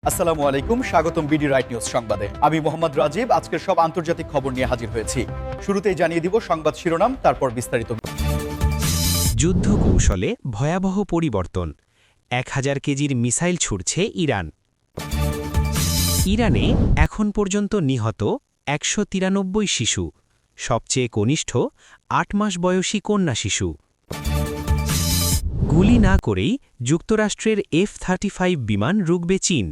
আসসালামু আলাইকুম, স্বাগতম বিডি রাইট নিউজ সংবাদে। আমি মোহাম্মদ রাজীব আজকের সব আন্তর্জাতিক খবর নিয়ে হাজির হয়েছি। শুরুতেই জানিয়ে দিব সংবাদ শিরোনাম, তারপর বিস্তারিত। যুদ্ধ কৌশলে ভয়াবহ পরিবর্তন, 1000 কেজির মিসাইল ছুড়ছে ইরান। ইরানে এখন পর্যন্ত নিহত 193 শিশু, সবচেয়ে কনিষ্ঠ 8 মাস বয়সী কন্যা শিশু। গুলি না করেই যুক্তরাষ্ট্রের F-35 বিমান রুখবে চীন।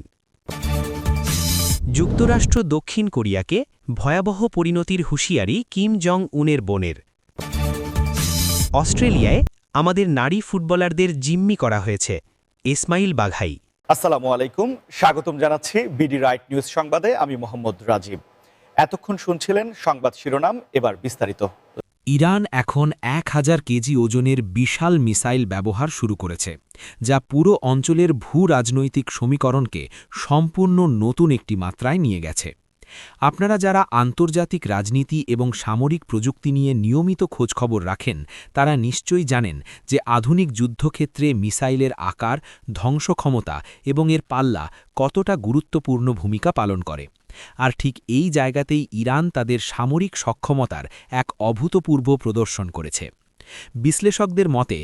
যুক্তরাষ্ট্র দক্ষিণ কোরিয়াকে ভয়াবহ পরিণতির হুঁশিয়ারি কিম জং উনের বোনের। অস্ট্রেলিয়ায় আমাদের নারী ফুটবলারদের জিম্মি করা হয়েছে, ইসমাইল বাঘাই। আসসালামু আলাইকুম, স্বাগতম জানাচ্ছি বিডি রাইট নিউজ সংবাদে। আমি মোহাম্মদ রাজীব। এতক্ষণ শুনছিলেন সংবাদ শিরোনাম, এবার বিস্তারিত। ইরান এখন 1000 কেজি ওজনের বিশাল মিসাইল ব্যবহার শুরু করেছে, যা পুরো অঞ্চলের ভূ-রাজনৈতিক সমীকরণকে সম্পূর্ণ নতুন একটি মাত্রায় নিয়ে গেছে। আপনারা যারা আন্তর্জাতিক রাজনীতি এবং সামরিক প্রযুক্তি নিয়ে নিয়মিত খোঁজখবর রাখেন, তারা নিশ্চয়ই জানেন যে আধুনিক যুদ্ধক্ষেত্রে মিসাইলের আকার, ধ্বংসক্ষমতা এবং এর পাল্লা কতটা গুরুত্বপূর্ণ ভূমিকা পালন করে। আর ঠিক এই জায়গাতেই ইরান তাদের সামরিক সক্ষমতার এক অভূতপূর্ব প্রদর্শন করেছে। বিশ্লেষকদের মতে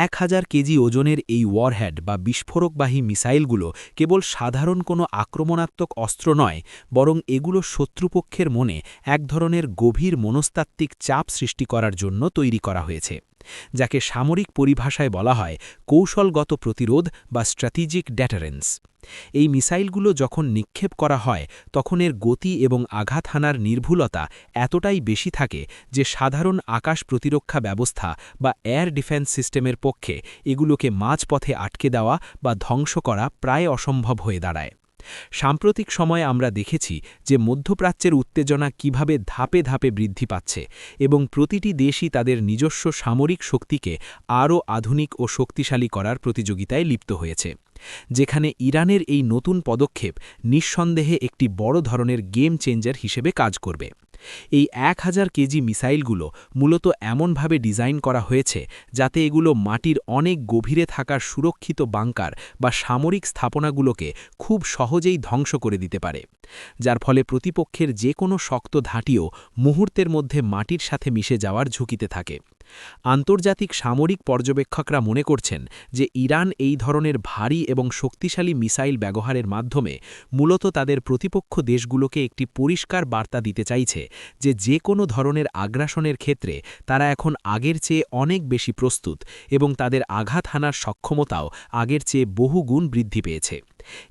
1000 কেজি ওজনের এই ওয়ারহেড বা বিস্ফোরকবাহী মিসাইলগুলো কেবল সাধারণ কোনো আক্রমণাত্মক অস্ত্র নয়, বরং এগুলো শত্রুপক্ষের মনে এক ধরনের গভীর মনস্তাত্ত্বিক চাপ সৃষ্টি করার জন্য তৈরি করা হয়েছে, যাকে সামরিক পরিভাষায় বলা হয় কৌশলগত প্রতিরোধ বা স্ট্র্যাটেজিক ডেটারেন্স। এই মিসাইলগুলো যখন নিক্ষেপ করা হয়, তখন এর গতি এবং আঘাত হানার নির্ভুলতা এতটাই বেশি থাকে যে সাধারণ আকাশ প্রতিরক্ষা ব্যবস্থা বা এয়ার ডিফেন্স সিস্টেমের পক্ষে এগুলোকে মাঝপথে আটকে দেওয়া বা ধ্বংস করা প্রায় অসম্ভব হয়ে দাঁড়ায়। সাম্প্রতিক সময়ে আমরা দেখেছি যে মধ্যপ্রাচ্যের উত্তেজনা কিভাবে ধাপে ধাপে বৃদ্ধি পাচ্ছে এবং প্রতিটি দেশই তাদের নিজস্ব সামরিক শক্তিকে আরও আধুনিক ও শক্তিশালী করার প্রতিযোগিতায় লিপ্ত হয়েছে, যেখানে ইরানের এই নতুন পদক্ষেপ নিঃসন্দেহে একটি বড় ধরনের গেম চেঞ্জার হিসেবে কাজ করবে। এই 1000 কেজি মিসাইলগুলো মূলত এমনভাবে ডিজাইন করা হয়েছে যাতে এগুলো মাটির অনেক গভীরে থাকার সুরক্ষিত বাংকার বা সামরিক স্থাপনাগুলোকে খুব সহজেই ধ্বংস করে দিতে পারে, যার ফলে প্রতিপক্ষের যে কোনো শক্ত ধাঁটিও মুহূর্তের মধ্যে মাটির সাথে মিশে যাওয়ার ঝুঁকিতে থাকে। আন্তর্জাতিক সামরিক পর্যবেক্ষকরা মনে করছেন যে ইরান এই ধরনের ভারী এবং শক্তিশালী মিসাইল ব্যবহারের মাধ্যমে মূলত তাদের প্রতিপক্ষ দেশগুলোকে একটি পরিষ্কার বার্তা দিতে চাইছে যে কোনো ধরনের আগ্রাসনের ক্ষেত্রে তারা এখন আগের চেয়ে অনেক বেশি প্রস্তুত এবং তাদের আঘাত হানার সক্ষমতাও আগের চেয়ে বহুগুণ বৃদ্ধি পেয়েছে।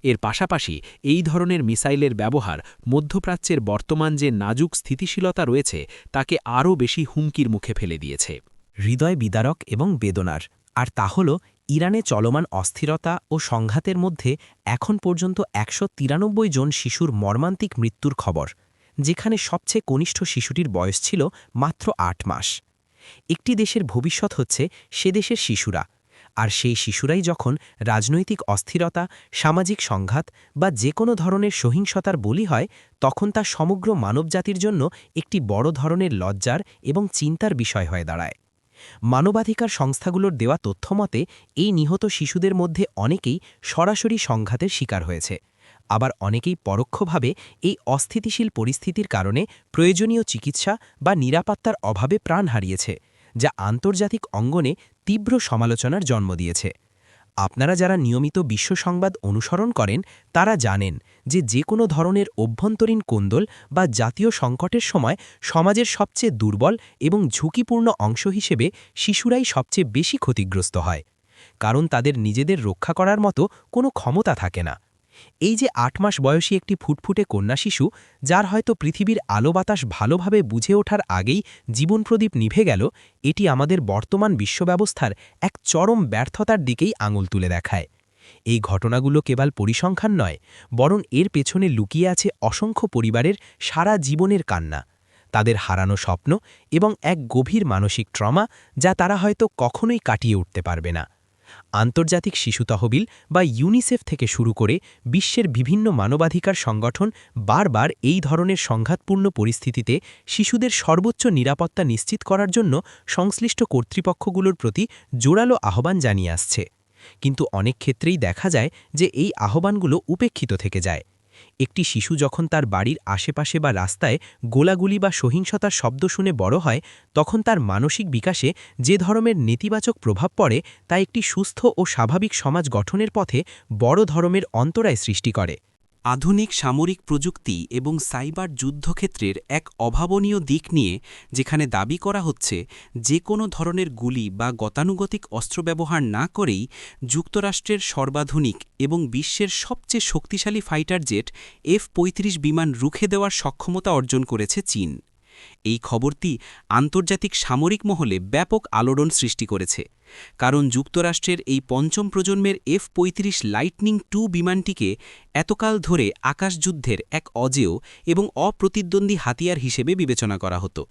এর পাশাপাশি এই ধরনের মিসাইলের ব্যবহার মধ্যপ্রাচ্যের বর্তমান যে নাজুক স্থিতিশীলতা রয়েছে তাকে আরও বেশি হুমকির মুখে ফেলে দিয়েছে। হৃদয় বিদারক এবং বেদনার, আর তা হল ইরানে চলমান অস্থিরতা ও সংঘাতের মধ্যে এখন পর্যন্ত 193 জন শিশুর মর্মান্তিক মৃত্যুর খবর, যেখানে সবচেয়ে কনিষ্ঠ শিশুটির বয়স ছিল মাত্র 8 মাস। একটি দেশের ভবিষ্যৎ হচ্ছে সে দেশের শিশুরা, আর সেই শিশুরাই যখন রাজনৈতিক অস্থিরতা, সামাজিক সংঘাত বা যে কোনো ধরনের সহিংসতার বলি হয়, তখন তা সমগ্র মানবজাতির জন্য একটি বড় ধরনের লজ্জার এবং চিন্তার বিষয় হয়ে দাঁড়ায়। মানবাধিকার সংস্থাগুলোর দেওয়া তথ্যমতে এই নিহত শিশুদের মধ্যে অনেকেই সরাসরি সংঘাতের শিকার হয়েছে, আবার অনেকেই পরোক্ষভাবে এই অস্থিতিশীল পরিস্থিতির কারণে প্রয়োজনীয় চিকিৎসা বা নিরাপত্তার অভাবে প্রাণ হারিয়েছে, যা আন্তর্জাতিক অঙ্গনে তীব্র সমালোচনার জন্ম দিয়েছে। আপনারা যারা নিয়মিত বিশ্ব সংবাদ অনুসরণ করেন তারা জানেন যে কোনো ধরনের অভ্যন্তরীণ কোন্দল বা জাতীয় সংকটের সময় সমাজের সবচেয়ে দুর্বল এবং ঝুঁকিপূর্ণ অংশ হিসেবে শিশুরাই সবচেয়ে বেশি ক্ষতিগ্রস্ত হয়, কারণ তাদের নিজেদের রক্ষা করার মতো কোনো ক্ষমতা থাকে না। এই যে 8 মাস বয়সী একটি ফুটফুটে কন্যা শিশু, যার হয়তো পৃথিবীর আলো বাতাস ভালোভাবে বুঝে ওঠার আগেই জীবনপ্রদীপ নিভে গেল, এটি আমাদের বর্তমান বিশ্বব্যবস্থার এক চরম ব্যর্থতার দিকেই আঙুল তুলে দেখায়। এই ঘটনাগুলো কেবল পরিসংখ্যান নয়, বরং এর পেছনে লুকিয়ে আছে অসংখ্য পরিবারের সারা জীবনের কান্না, তাদের হারানো স্বপ্ন এবং এক গভীর মানসিক ট্রমা যা তারা হয়তো কখনোই কাটিয়ে উঠতে পারবে না। আন্তর্জাতিক শিশু তহবিল বা ইউনিসেফ থেকে শুরু করে বিশ্বের বিভিন্ন মানবাধিকার সংগঠন বারবার এই ধরনের সংঘাতপূর্ণ পরিস্থিতিতে শিশুদের সর্বোচ্চ নিরাপত্তা নিশ্চিত করার জন্য সংশ্লিষ্ট কর্তৃপক্ষগুলোর প্রতি জোরালো আহ্বান জানিয়ে আসছে। কিন্তু অনেক ক্ষেত্রেই দেখা যায় যে এই আহ্বানগুলো উপেক্ষিত থেকে যায়। একটি শিশু যখন তার বাড়ির আশেপাশে বা রাস্তায় গোলাগুলি বা সহিংসতার শব্দ শুনে বড় হয়, তখন তার মানসিক বিকাশে যে ধরনের নেতিবাচক প্রভাব পড়ে তা একটি সুস্থ ও স্বাভাবিক সমাজ গঠনের পথে বড় ধরনের অন্তরায় সৃষ্টি করে। আধুনিক সামরিক প্রযুক্তি এবং সাইবার যুদ্ধক্ষেত্রের এক অভাবনীয় দিক নিয়ে, যেখানে দাবি করা হচ্ছে যে কোনো ধরনের গুলি বা গতানুগতিক অস্ত্র ব্যবহার না করেই যুক্তরাষ্ট্রের সর্বাধুনিক এবং বিশ্বের সবচেয়ে শক্তিশালী ফাইটার জেট F-35 বিমান রুখে দেওয়ার সক্ষমতা অর্জন করেছে চীন। এই খবরটি আন্তর্জাতিক সামরিক মহলে ব্যাপক আলোড়ন সৃষ্টি করেছে, কারণ যুক্তরাষ্ট্রের এই পঞ্চম প্রজন্মের F-35 লাইটনিং 2 বিমানটিকে এতকাল ধরে আকাশযুদ্ধের এক অজেয় এবং অপ্রতিদ্বন্দ্বী হাতিয়ার হিসেবে বিবেচনা করা হতো,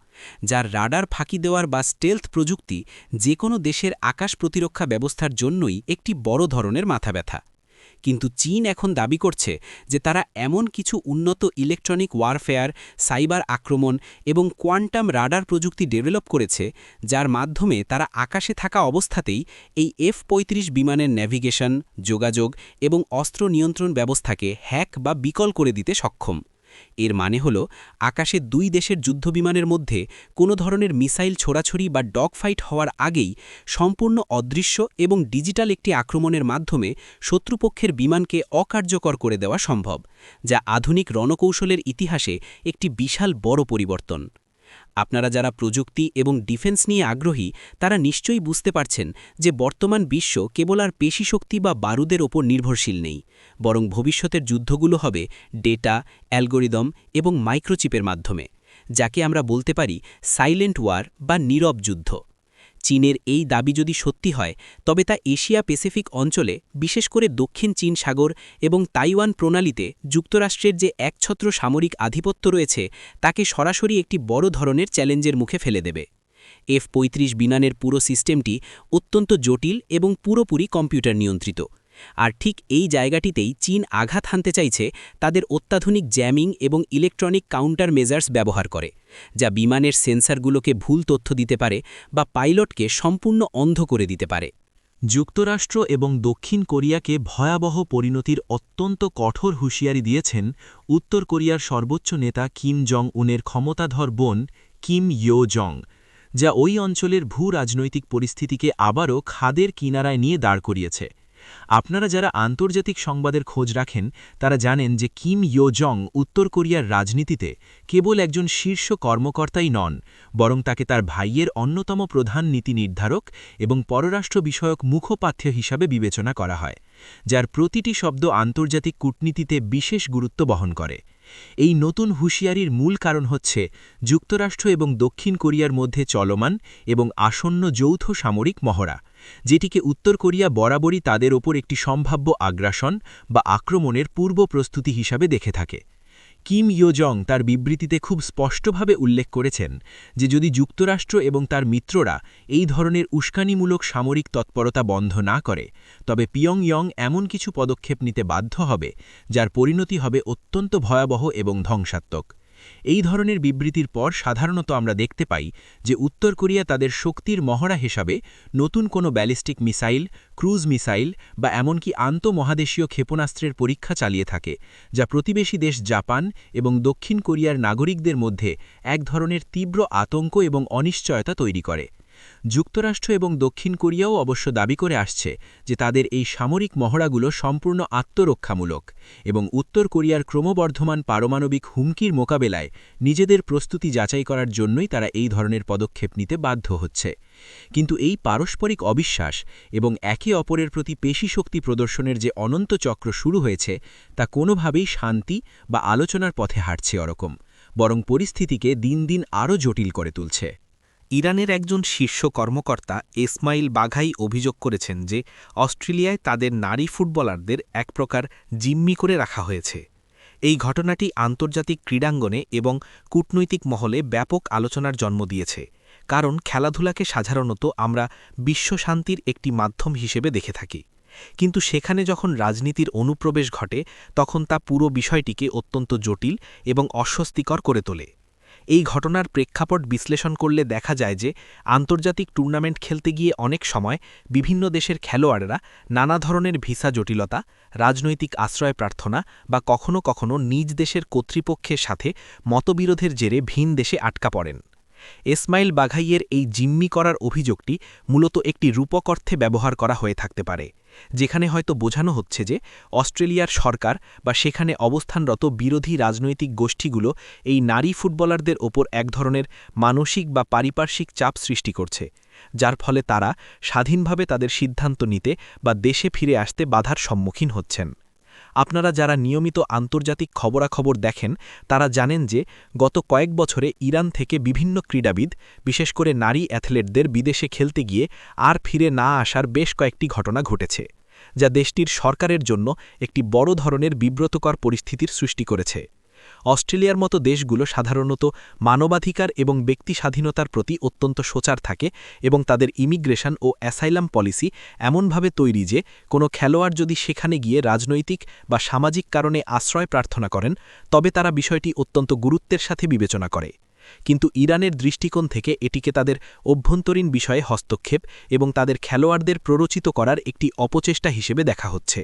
যার রাডার ফাঁকি দেওয়ার বা স্টেলথ প্রযুক্তি যে কোনো দেশের আকাশ প্রতিরক্ষা ব্যবস্থার জন্যই একটি বড় ধরনের মাথাব্যথা। কিন্তু চীন এখন দাবি করছে যে তারা এমন কিছু উন্নত ইলেকট্রনিক ওয়ারফেয়ার, সাইবার আক্রমণ এবং কোয়ান্টাম রাডার প্রযুক্তি ডেভেলপ করেছে, যার মাধ্যমে তারা আকাশে থাকা অবস্থাতেই এই F-35 বিমানের ন্যাভিগেশন, যোগাযোগ এবং অস্ত্র নিয়ন্ত্রণ ব্যবস্থাকে হ্যাক বা বিকল করে দিতে সক্ষম। এর মানে হল, আকাশে দুই দেশের যুদ্ধবিমানের মধ্যে কোনো ধরনের মিসাইল ছোড়াছড়ি বা ডগ ফাইট হওয়ার আগেই সম্পূর্ণ অদৃশ্য এবং ডিজিটাল একটি আক্রমণের মাধ্যমে শত্রুপক্ষের বিমানকে অকার্যকর করে দেওয়া সম্ভব, যা আধুনিক রণকৌশলের ইতিহাসে একটি বিশাল বড় পরিবর্তন। আপনারা যারা প্রযুক্তি এবং ডিফেন্স নিয়ে আগ্রহী, তারা নিশ্চয়ই বুঝতে পারছেন যে বর্তমান বিশ্ব কেবল আর পেশিশক্তি বা বারুদের ওপর নির্ভরশীল নেই, বরং ভবিষ্যতের যুদ্ধগুলো হবে ডেটা, অ্যালগোরিদম এবং মাইক্রোচিপের মাধ্যমে, যাকে আমরা বলতে পারি সাইলেন্ট ওয়ার বা নীরব যুদ্ধ। চীনের এই দাবি যদি সত্যি হয়, তবে তা এশিয়া প্যাসিফিক অঞ্চলে, বিশেষ করে দক্ষিণ চীন সাগর এবং তাইওয়ান প্রণালীতে যুক্তরাষ্ট্রের যে একছত্র সামরিক আধিপত্য রয়েছে তাকে সরাসরি একটি বড় ধরনের চ্যালেঞ্জের মুখে ফেলে দেবে। F-35 বিমানের পুরো সিস্টেমটি অত্যন্ত জটিল এবং পুরোপুরি কম্পিউটার নিয়ন্ত্রিত, আর ঠিক এই জায়গাটিতেই চীন আঘাত হানতে চাইছে তাদের অত্যাধুনিক জ্যামিং এবং ইলেকট্রনিক কাউন্টার মেজার্স ব্যবহার করে, যা বিমানের সেন্সরগুলোকে ভুল তথ্য দিতে পারে বা পাইলটকে সম্পূর্ণ অন্ধ করে দিতে পারে। যুক্তরাষ্ট্র এবং দক্ষিণ কোরিয়াকে ভয়াবহ পরিণতির অত্যন্ত কঠোর হুঁশিয়ারি দিয়েছেন উত্তর কোরিয়ার সর্বোচ্চ নেতা কিম জং উনের ক্ষমতাধর বোন কিম ইয়ো জং, যা ওই অঞ্চলের ভূ-রাজনৈতিক পরিস্থিতিকে আবারও খাদের কিনারায় নিয়ে দাঁড় করিয়েছে। আপনারা যারা আন্তর্জাতিক সংবাদের খোঁজ রাখেন তারা জানেন যে কিম ইয়ো জং উত্তর কোরিয়ার রাজনীতিতে কেবল একজন শীর্ষ কর্মকর্তাই নন, বরং তাকে তার ভাইয়ের অন্যতম প্রধান নীতি নির্ধারক এবং পররাষ্ট্র বিষয়ক মুখপাত্র হিসাবে বিবেচনা করা হয়, যার প্রতিটি শব্দ আন্তর্জাতিক কূটনীতিতে বিশেষ গুরুত্ব বহন করে। এই নতুন হুঁশিয়ারির মূল কারণ হচ্ছে যুক্তরাষ্ট্র এবং দক্ষিণ কোরিয়ার মধ্যে চলমান এবং আসন্ন যৌথ সামরিক মহড়া, যেটিকে উত্তর কোরিয়া বরাবরই তাদের ওপর একটি সম্ভাব্য আগ্রাসন বা আক্রমণের পূর্ব প্রস্তুতি হিসাবে দেখে থাকে। কিম ইয়ো জং তার বিবৃতিতে খুব স্পষ্টভাবে উল্লেখ করেছেন যে যদি যুক্তরাষ্ট্র এবং তার মিত্ররা এই ধরনের উস্কানিমূলক সামরিক তৎপরতা বন্ধ না করে, তবে পিয়ংইয়ং এমন কিছু পদক্ষেপ নিতে বাধ্য হবে যার পরিণতি হবে অত্যন্ত ভয়াবহ এবং ধ্বংসাত্মক। এই ধরনের বিবৃতির পর সাধারণত আমরা দেখতে পাই যে উত্তর কোরিয়া তাদের শক্তির মহড়া হিসাবে নতুন কোনো ব্যালিস্টিক মিসাইল, ক্রুজ মিসাইল বা এমনকি আন্তঃমহাদেশীয় ক্ষেপণাস্ত্রের পরীক্ষা চালিয়ে থাকে, যা প্রতিবেশী দেশ জাপান এবং দক্ষিণ কোরিয়ার নাগরিকদের মধ্যে এক ধরনের তীব্র আতঙ্ক এবং অনিশ্চয়তা তৈরি করে। যুক্তরাষ্ট্র এবং দক্ষিণ কোরিয়াও অবশ্য দাবি করে আসছে যে তাদের এই সামরিক মহড়াগুলো সম্পূর্ণ আত্মরক্ষামূলক এবং উত্তর কোরিয়ার ক্রমবর্ধমান পারমাণবিক হুমকির মোকাবেলায় নিজেদের প্রস্তুতি যাচাই করার জন্যই তারা এই ধরনের পদক্ষেপ নিতে বাধ্য হচ্ছে। কিন্তু এই পারস্পরিক অবিশ্বাস এবং একে অপরের প্রতি পেশিশক্তি প্রদর্শনের যে অনন্ত চক্র শুরু হয়েছে তা কোনোভাবেই শান্তি বা আলোচনার পথে হাঁটছে ওরকম, বরং পরিস্থিতিকে দিন দিন আরও জটিল করে তুলছে। ইরানের একজন শীর্ষ কর্মকর্তা ইসমাইল বাঘাই অভিযোগ করেছেন যে অস্ট্রেলিয়ায় তাদের নারী ফুটবলারদের এক প্রকার জিম্মি করে রাখা হয়েছে। এই ঘটনাটি আন্তর্জাতিক ক্রীড়াঙ্গনে এবং কূটনৈতিক মহলে ব্যাপক আলোচনার জন্ম দিয়েছে, কারণ খেলাধুলাকে সাধারণত আমরা বিশ্বশান্তির একটি মাধ্যম হিসেবে দেখে থাকি, কিন্তু সেখানে যখন রাজনীতির অনুপ্রবেশ ঘটে তখন তা পুরো বিষয়টিকে অত্যন্ত জটিল এবং অস্বস্তিকর করে তোলে। এই ঘটনার প্রেক্ষাপট বিশ্লেষণ করলে দেখা যায় যে আন্তর্জাতিক টুর্নামেন্ট খেলতে গিয়ে অনেক সময় বিভিন্ন দেশের খেলোয়াড়রা নানা ধরনের ভিসা জটিলতা, রাজনৈতিক আশ্রয় প্রার্থনা বা কখনো কখনো নিজ দেশের কর্তৃপক্ষের সাথে মতবিরোধের জেরে ভিন দেশে আটকা পড়েন। ইসমাইল বাঘাইয়ের এই জিম্মি করার অভিযোগটি মূলত একটি রূপক অর্থে ব্যবহার করা হয়ে থাকতে পারে, যেখানে হয়তো বোঝানো হচ্ছে যে অস্ট্রেলিয়ার সরকার বা সেখানে অবস্থানরত বিরোধী রাজনৈতিক গোষ্ঠীগুলো এই নারী ফুটবলারদের ওপর এক ধরনের মানসিক বা পারিপার্শ্বিক চাপ সৃষ্টি করছে, যার ফলে তারা স্বাধীনভাবে তাদের সিদ্ধান্ত নিতে বা দেশে ফিরে আসতে বাধার সম্মুখীন হচ্ছেন। আপনারা যারা নিয়মিত আন্তর্জাতিক খবরাখবর দেখেন তারা জানেন যে গত কয়েক বছরে ইরান থেকে বিভিন্ন ক্রীড়াবিদ, বিশেষ করে নারী অ্যাথলেটদের বিদেশে খেলতে গিয়ে আর ফিরে না আসার বেশ কয়েকটি ঘটনা ঘটেছে, যা দেশটির সরকারের জন্য একটি বড় ধরনের বিব্রতকর পরিস্থিতির সৃষ্টি করেছে। অস্ট্রেলিয়ার মতো দেশগুলো সাধারণত মানবাধিকার এবং ব্যক্তি স্বাধীনতার প্রতি অত্যন্ত সোচ্চার থাকে এবং তাদের ইমিগ্রেশন ও অ্যাসাইলাম পলিসি এমনভাবে তৈরি যে কোনো খেলোয়াড় যদি সেখানে গিয়ে রাজনৈতিক বা সামাজিক কারণে আশ্রয় প্রার্থনা করেন তবে তারা বিষয়টি অত্যন্ত গুরুত্বের সাথে বিবেচনা করে। কিন্তু ইরানের দৃষ্টিকোণ থেকে এটিকে তাদের অভ্যন্তরীণ বিষয়ে হস্তক্ষেপ এবং তাদের খেলোয়াড়দের প্ররোচিত করার একটি অপচেষ্টা হিসেবে দেখা হচ্ছে।